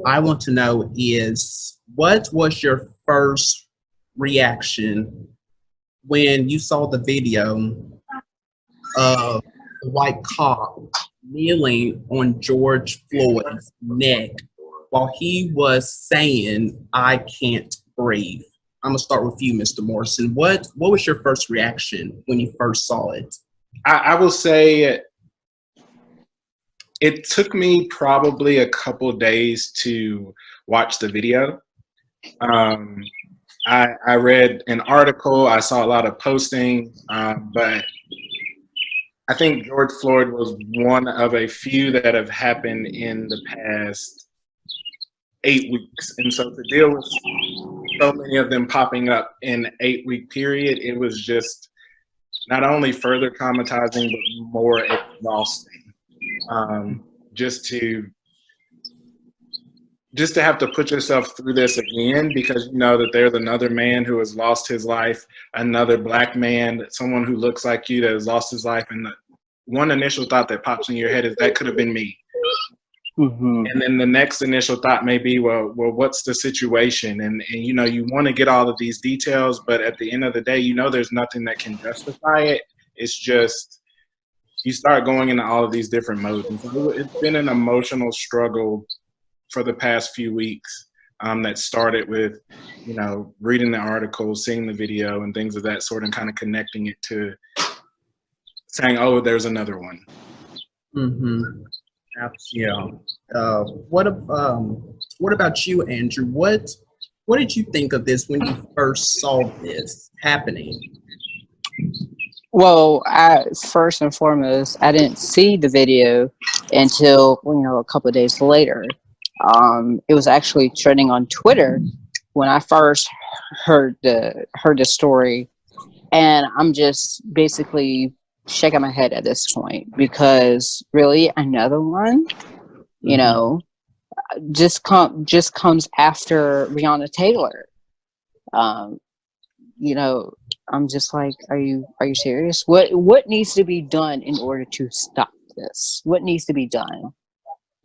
I want to know is what was your first reaction when you saw the video of the white cop kneeling on George Floyd's neck while he was saying, "I can't breathe"? I'm gonna start with you, Mr. Morrison. What was your first reaction when you first saw it? I will say it took me probably a couple days to watch the video. I read an article, I saw a lot of posting, but I think George Floyd was one of a few that have happened in the past 8 weeks. And so to deal with so many of them popping up in an 8 week period, it was just not only further traumatizing, but more exhausting. Just to have to put yourself through this again, because you know that there's another man who has lost his life, another black man, someone who looks like you that has lost his life, and the one initial thought that pops in your head is that could have been me. Mm-hmm. And then the next initial thought may be, well, what's the situation? And you know, you want to get all of these details, but at the end of the day, you know, there's nothing that can justify it. It's just you start going into all of these different modes. And so it's been an emotional struggle for the past few weeks that started with, you know, reading the article, seeing the video and things of that sort, and kind of connecting it to saying, oh, there's another one. Mm-hmm. Yeah. What about you, Andrew? What did you think of this when you first saw this happening? Well, first and foremost, I didn't see the video until a couple of days later. It was actually trending on Twitter when I first heard the story, and I'm just basically shaking my head at this point, because really another one, just comes after Breonna Taylor. I'm just like, are you serious? What needs to be done in order to stop this? What needs to be done?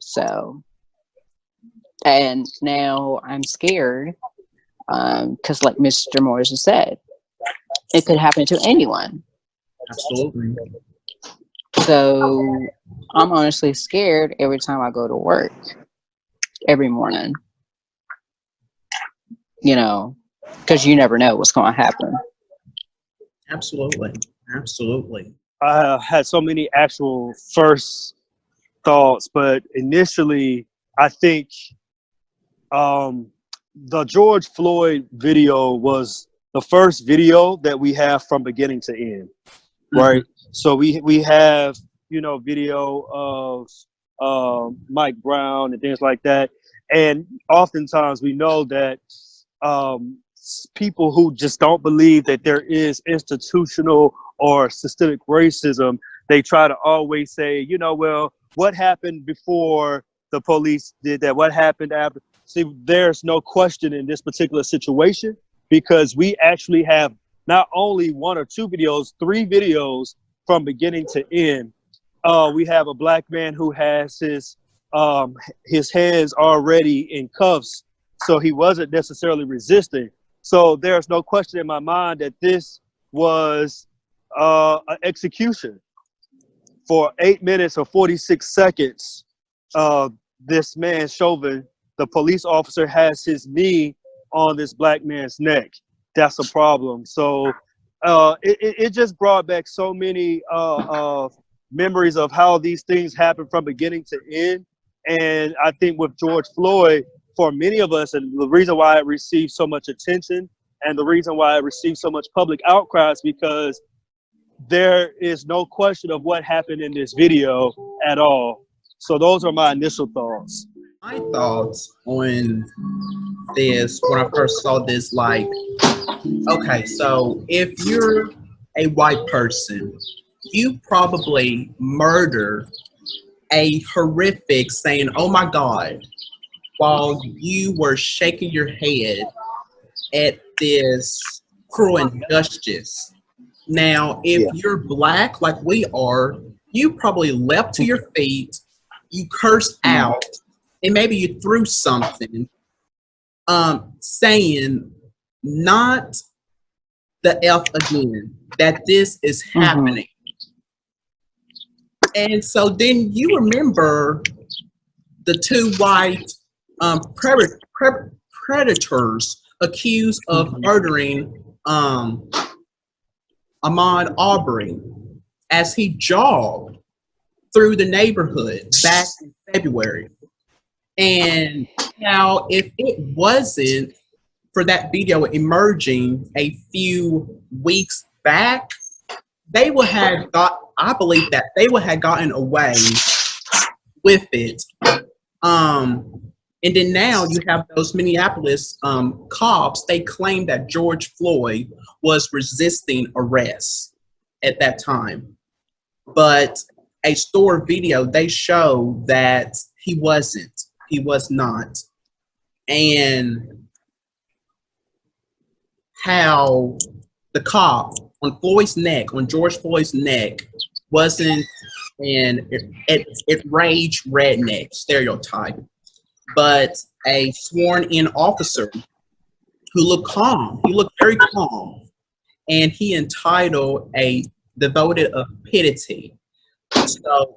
So, and now I'm scared, because like Mr. Morrison said, it could happen to anyone. Absolutely. So I'm honestly scared every time I go to work every morning, because you never know what's going to happen. Absolutely. I had so many actual first thoughts, but initially I think the George Floyd video was the first video that we have from beginning to end, right? Mm-hmm. So we have, video of Mike Brown and things like that. And oftentimes we know that people who just don't believe that there is institutional or systemic racism, they try to always say, well, what happened before the police did that? What happened after? See, there's no question in this particular situation, because we actually have not only one or two videos, 3 videos from beginning to end. We have a black man who has his hands already in cuffs, so he wasn't necessarily resisting. So there's no question in my mind that this was an execution. For 8 minutes or 46 seconds, this man Chauvin, the police officer, has his knee on this black man's neck. That's a problem. So it just brought back so many memories of how these things happen from beginning to end. And I think with George Floyd, for many of us, and the reason why it received so much attention and the reason why it received so much public outcry is because there is no question of what happened in this video at all. So those are my initial thoughts. My thoughts on this when I first saw this, like, okay, so if you're a white person, you probably murder a horrific saying, "Oh my God," while you were shaking your head at this cruel injustice. Now, if you're black like we are, you probably leapt to your feet, you cursed out, and maybe you threw something, saying not the F again, that this is happening. And so then you remember the two white predators accused of murdering Ahmaud Arbery as he jogged through the neighborhood back in February. And how if it wasn't for that video emerging a few weeks back, they would have I believe that they would have gotten away with it. And then now you have those Minneapolis cops. They claim that George Floyd was resisting arrest at that time. But a store video, they show that he wasn't. He was not. And how the cop on Floyd's neck, on George Floyd's neck, wasn't an enraged redneck stereotype, but a sworn-in officer who looked calm. He looked very calm, and he entitled a devoted epitome. So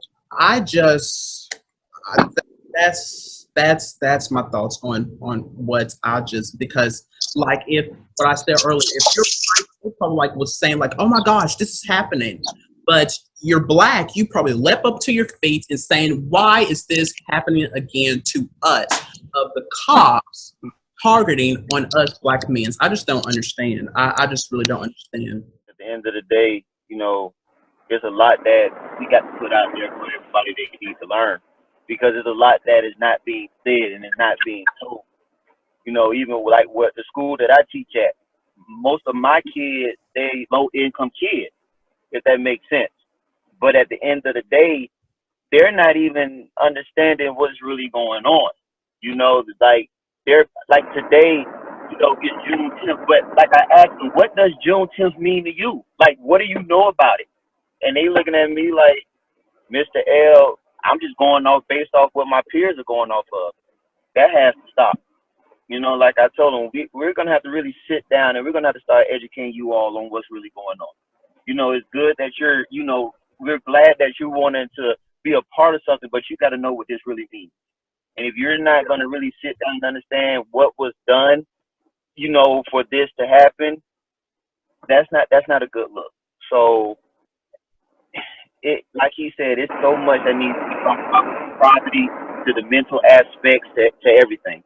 that's my thoughts on what I just, because like if what I said earlier, if you're probably like was saying like, oh my gosh, this is happening, but you're black, you probably leap up to your feet and saying, why is this happening again to us, of the cops targeting on us black men? I just don't understand. I just really don't understand. At the end of the day, you know, there's a lot that we got to put out there for everybody that needs to learn, because there's a lot that is not being said and is not being told. You know, even like what the school that I teach at, most of my kids, they low-income kids, if that makes sense. But at the end of the day, they're not even understanding what's really going on. You know, like they're like today, you know, it's Juneteenth, but like I asked them, what does Juneteenth mean to you? Like, what do you know about it? And they looking at me like, Mr. L, I'm just going off based off what my peers are going off of. That has to stop. You know, like I told them, we're going to have to really sit down and we're going to have to start educating you all on what's really going on. You know, it's good that you're, you know, we're glad that you wanted to be a part of something, but you got to know what this really means. And if you're not going to really sit down and understand what was done, you know, for this to happen, that's not a good look. So, it, like he said, it's so much that needs to be talked about, from poverty to the mental aspects to everything.